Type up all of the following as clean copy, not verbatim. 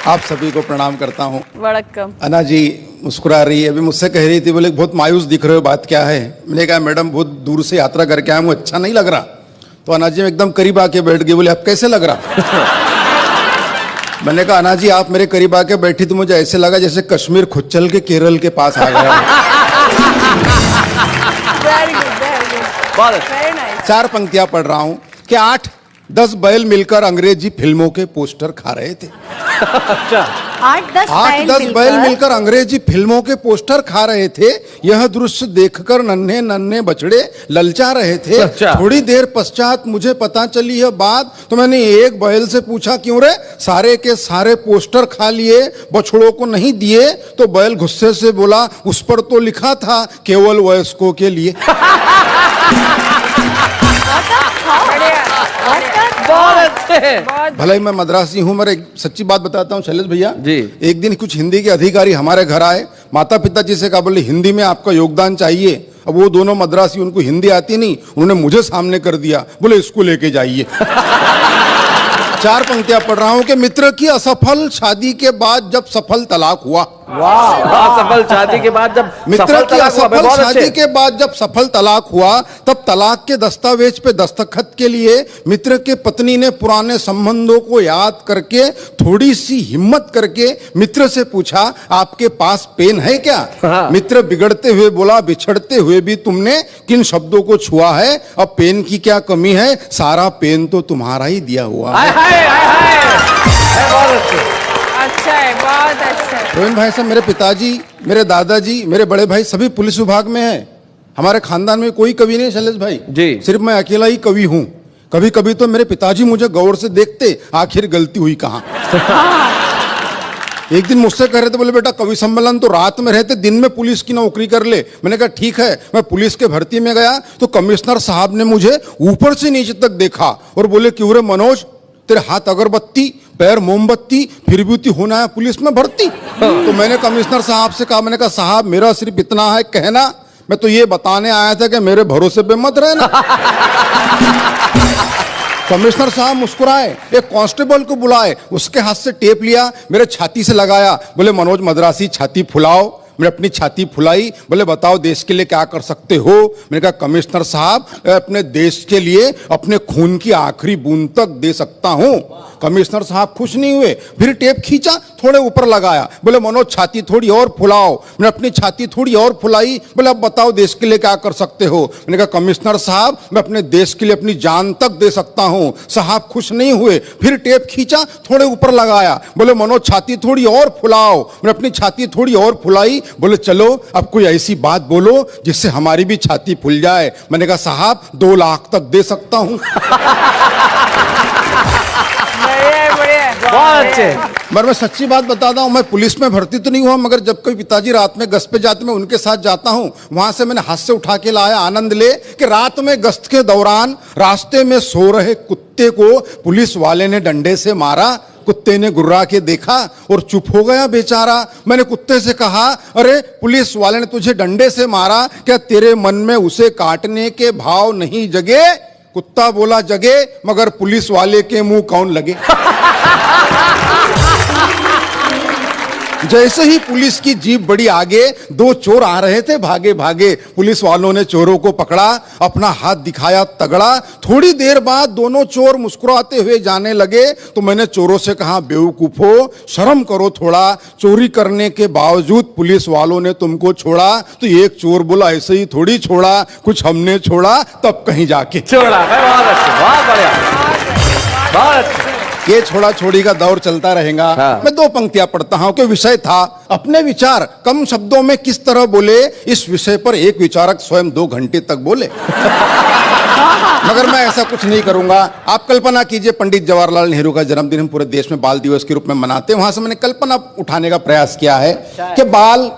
आप सभी को प्रणाम करता हूँ। वड़क्कम। अन्ना जी मुस्कुरा रही है, अभी मुझसे कह रही थी, बोले बहुत मायूस दिख रहे हो, बात क्या है? मैंने कहा मैडम बहुत दूर से यात्रा करके आया हूँ, अच्छा नहीं लग रहा। तो अन्ना जी एकदम करीब आके बैठ गई, बोले अब कैसे लग रहा? मैंने कहा अन्ना जी आप मेरे करीब आके बैठी तो मुझे ऐसे लगा जैसे कश्मीर खुच्चल के केरल के पास आ गया। Very good, very nice. 4 पंक्तियां पढ़ रहा हूँ कि 8-10 बैल मिलकर अंग्रेजी फिल्मों के पोस्टर खा रहे थे। अच्छा, 8-10 बैल मिलकर अंग्रेजी फिल्मों के पोस्टर खा रहे थे। यह दृश्य देखकर नन्हे नन्हे बछड़े ललचा रहे थे। अच्छा। थोड़ी देर पश्चात मुझे पता चली यह बात, तो मैंने एक बैल से पूछा क्यों रे, सारे के सारे पोस्टर खा लिए, बछड़ों को नहीं दिए? तो बैल गुस्से से बोला उस पर तो लिखा था केवल वयस्कों के लिए। बहुत अच्छे। भले ही मैं मद्रासी हूँ, मगर एक सच्ची बात बताता हूँ शैलेश भैया जी। एक दिन कुछ हिंदी के अधिकारी हमारे घर आए, माता पिता जी से कहा बोले हिंदी में आपका योगदान चाहिए। अब वो दोनों मद्रासी, उनको हिंदी आती नहीं, उन्होंने मुझे सामने कर दिया, बोले इसको लेके जाइए। 4 पंक्तियां पढ़ रहा हूं कि मित्र की असफल शादी के बाद जब सफल तलाक हुआ। वाह, सफल शादी के बाद जब मित्र की असफल बहुत शादी अच्छे। के बाद जब सफल तलाक हुआ, तब तलाक के दस्तावेज पे दस्तखत के लिए मित्र के पत्नी ने पुराने संबंधों को याद करके थोड़ी सी हिम्मत करके मित्र से पूछा आपके पास पेन है क्या? हाँ। मित्र बिगड़ते हुए बोला बिछड़ते हुए भी तुमने किन शब्दों को छुआ है, अब पेन की क्या कमी है, सारा पेन तो तुम्हारा ही दिया हुआ है। बहुत अच्छे। अच्छा है, बहुत अच्छा है। रोहिन भाई साहब, मेरे पिताजी, मेरे दादाजी, मेरे बड़े भाई सभी पुलिस विभाग में हैं। हमारे खानदान में कोई कवि नहीं शैलेश भाई जी। सिर्फ मैं अकेला ही कवि हूँ। कभी कभी तो मेरे पिताजी मुझे गौर से देखते, आखिर गलती हुई कहाँ। एक दिन मुझसे कह रहे थे, बोले बेटा कवि सम्मेलन तो रात में रहते, दिन में पुलिस की नौकरी कर ले। मैंने कहा ठीक है। मैं पुलिस के भर्ती में गया तो कमिश्नर साहब ने मुझे ऊपर से नीचे तक देखा और बोले क्यों रे मनोज, तेरे हाथ अगरबत्ती पैर मोमबत्ती, फिर भी होना है पुलिस में भर्ती? तो मैंने कमिश्नर साहब से कहा, मैंने कहा साहब मेरा सिर्फ इतना है कहना, मैं तो ये बताने आया था कि मेरे भरोसे पे मत रहना। कमिश्नर साहब मुस्कुराए, एक कांस्टेबल को बुलाए, उसके हाथ से टेप लिया, मेरे छाती से लगाया, बोले मनोज मद्रासी छाती फुलाओ। मैंने अपनी छाती फुलाई, बोले बताओ देश के लिए क्या कर सकते हो? मैंने कहा कमिश्नर साहब अपने देश के लिए अपने खून की आखिरी बूंद तक दे सकता हूं। कमिश्नर साहब खुश नहीं हुए, फिर टेप खींचा, थोड़े ऊपर लगाया, बोले मनोज छाती थोड़ी और फुलाओ। मैंने अपनी छाती थोड़ी और फुलाई, बोले अब बताओ देश के लिए क्या कर सकते हो? मैंने कहा कमिश्नर साहब मैं अपने देश के लिए अपनी जान तक दे सकता हूं। साहब खुश नहीं हुए, फिर टेप खींचा, थोड़े ऊपर लगाया, बोले मनोज छाती थोड़ी और फुलाओ। मैंने अपनी छाती थोड़ी और फुलाई, बोले चलो अब कोई ऐसी बात बोलो जिससे हमारी भी छाती फूल जाए। मैंने कहा साहब 2 लाख तक दे सकता हूं। बहुत अच्छे। मगर मैं सच्ची बात बताता हूं, मैं पुलिस में भर्ती तो नहीं हुआ, मगर जब कोई पिताजी रात में गश्त पे जाते मैं उनके साथ जाता हूं, वहां से मैंने हाथ से उठा के लाया आनंद ले कि रात में गश्त के दौरान रास्ते में सो रहे कुत्ते को पुलिस वाले ने डंडे से मारा। कुत्ते ने गुर्रा के देखा और चुप हो गया बेचारा। मैंने कुत्ते से कहा अरे पुलिस वाले ने तुझे डंडे से मारा, क्या तेरे मन में उसे काटने के भाव नहीं जगे? कुत्ता बोला जगे, मगर पुलिस वाले के मुंह कौन लगे? जैसे ही पुलिस की जीप बड़ी आगे, 2 चोर आ रहे थे भागे भागे। पुलिस वालों ने चोरों को पकड़ा, अपना हाथ दिखाया तगड़ा। थोड़ी देर बाद दोनों चोर मुस्कुराते हुए जाने लगे तो मैंने चोरों से कहा बेवकूफो शर्म करो थोड़ा, चोरी करने के बावजूद पुलिस वालों ने तुमको छोड़ा। तो एक चोर बोला ऐसे ही थोड़ी छोड़ा, कुछ हमने छोड़ा तब कहीं जाके छोड़ा। बहुत अच्छे, बहुत बढ़िया, बहुत अच्छे। ये छोड़ा छोड़ी का दौर चलता रहेगा। हाँ। मैं 2 पंक्तियां पढ़ता हूं कि विषय था अपने विचार कम शब्दों में किस तरह बोले। इस विषय पर एक विचारक स्वयं 2 घंटे तक बोले। मगर मैं ऐसा कुछ नहीं करूंगा। आप कल्पना कीजिए पंडित जवाहरलाल नेहरू का जन्मदिन हम पूरे देश में बाल दिवस के रूप में मनाते हैं। वहां से मैंने कल्पना उठाने का प्रयास किया है कि बाल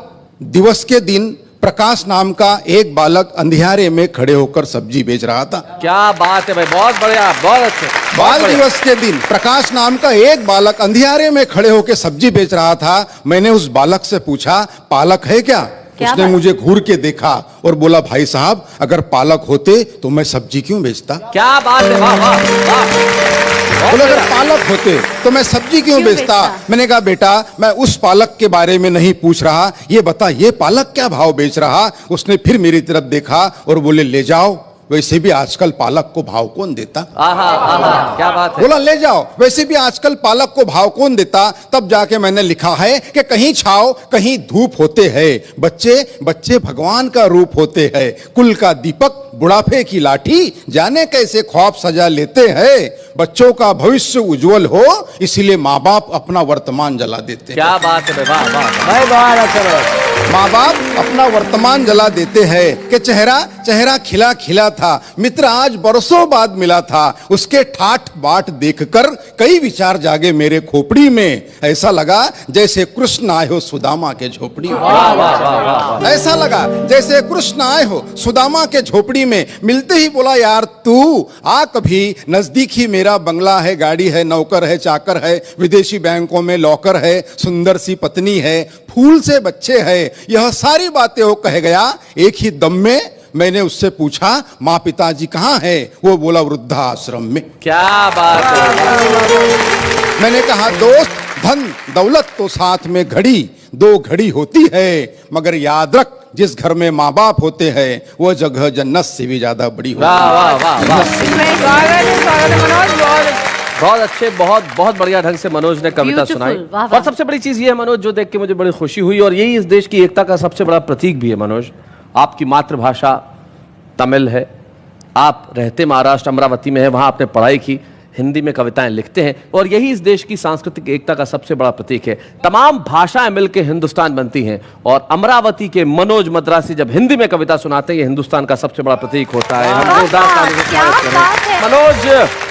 दिवस के दिन प्रकाश नाम का एक बालक अंधियारे में खड़े होकर सब्जी बेच रहा था। क्या बात है भाई, बहुत बढ़िया, बहुत अच्छे। बाल दिवस के दिन प्रकाश नाम का एक बालक अंधियारे में खड़े होकर सब्जी बेच रहा था। मैंने उस बालक से पूछा पालक है क्या? उसने मुझे घूर के देखा और बोला भाई साहब अगर पालक होते तो मैं सब्जी क्यों बेचता? क्या बात है, वाह वाह वाह। बोले अगर पालक होते तो मैं सब्जी क्यों बेचता? मैंने कहा बेटा मैं उस पालक के बारे में नहीं पूछ रहा, ये बता ये पालक क्या भाव बेच रहा? उसने फिर मेरी तरफ देखा और बोले ले जाओ, वैसे भी आजकल पालक को भाव कौन देता? आहा आहा, क्या बात है। बोला ले जाओ, वैसे भी आजकल पालक को भाव कौन देता? तब जाके मैंने लिखा है कि कहीं छाव कहीं धूप होते हैं, बच्चे बच्चे भगवान का रूप होते हैं, कुल का दीपक बुढ़ापे की लाठी, जाने कैसे ख्वाब सजा लेते हैं, बच्चों का भविष्य उज्जवल हो इसीलिए माँ बाप अपना वर्तमान जला देते हैं। क्या बात है वाह वाह भाई, बहुत अच्छा। माँ बाप अपना वर्तमान जला देते हैं कि चेहरा चेहरा खिला खिला था, मित्र आज बरसों बाद मिला था, उसके ठाठ बाट देखकर कई विचार जागे मेरे खोपड़ी में, ऐसा लगा जैसे कृष्ण आए हो सुदामा के झोपड़ी में। वाह वाह वाह वाह। ऐसा लगा जैसे कृष्ण आए हो सुदामा के झोपड़ी में। मिलते ही बोला यार तू आ कभी, नजदीक ही मेरा बंगला है, गाड़ी है, नौकर है, चाकर है, विदेशी बैंकों में लॉकर है, सुंदर सी पत्नी है, फूल से बच्चे हैं, यह सारी बातें वो कह गया। एक ही दम में मैंने उससे पूछा माँ पिताजी कहाँ हैं? वो बोला वृद्धाश्रम में। क्या बात है। मैंने कहा दोस्त धन दौलत तो साथ में घड़ी दो घड़ी होती है, मगर याद रख जिस घर में माँ बाप होते हैं वो जगह जन्नत से भी ज्यादा बड़ी होती है। वाह वाह वाह वाह। स्वागत है मनोज, बहुत अच्छे, बहुत बढ़िया ढंग से मनोज ने कविता Beautiful, सुनाई। वाह, वाह। और सबसे बड़ी चीज ये है मनोज, जो देख के मुझे बड़ी खुशी हुई, और यही इस देश की एकता का सबसे बड़ा प्रतीक भी है मनोज। आपकी मातृभाषा तमिल है, आप रहते महाराष्ट्र अमरावती में है, वहां आपने पढ़ाई की, हिंदी में कविताएं लिखते हैं, और यही इस देश की सांस्कृतिक एकता का सबसे बड़ा प्रतीक है। तमाम भाषाएं मिलकर हिंदुस्तान बनती हैं, और अमरावती के मनोज मद्रासी जब हिंदी में कविता सुनाते हैं, ये हिंदुस्तान का सबसे बड़ा प्रतीक होता है। हम जोरदार ताली से स्वागत करें। मनोज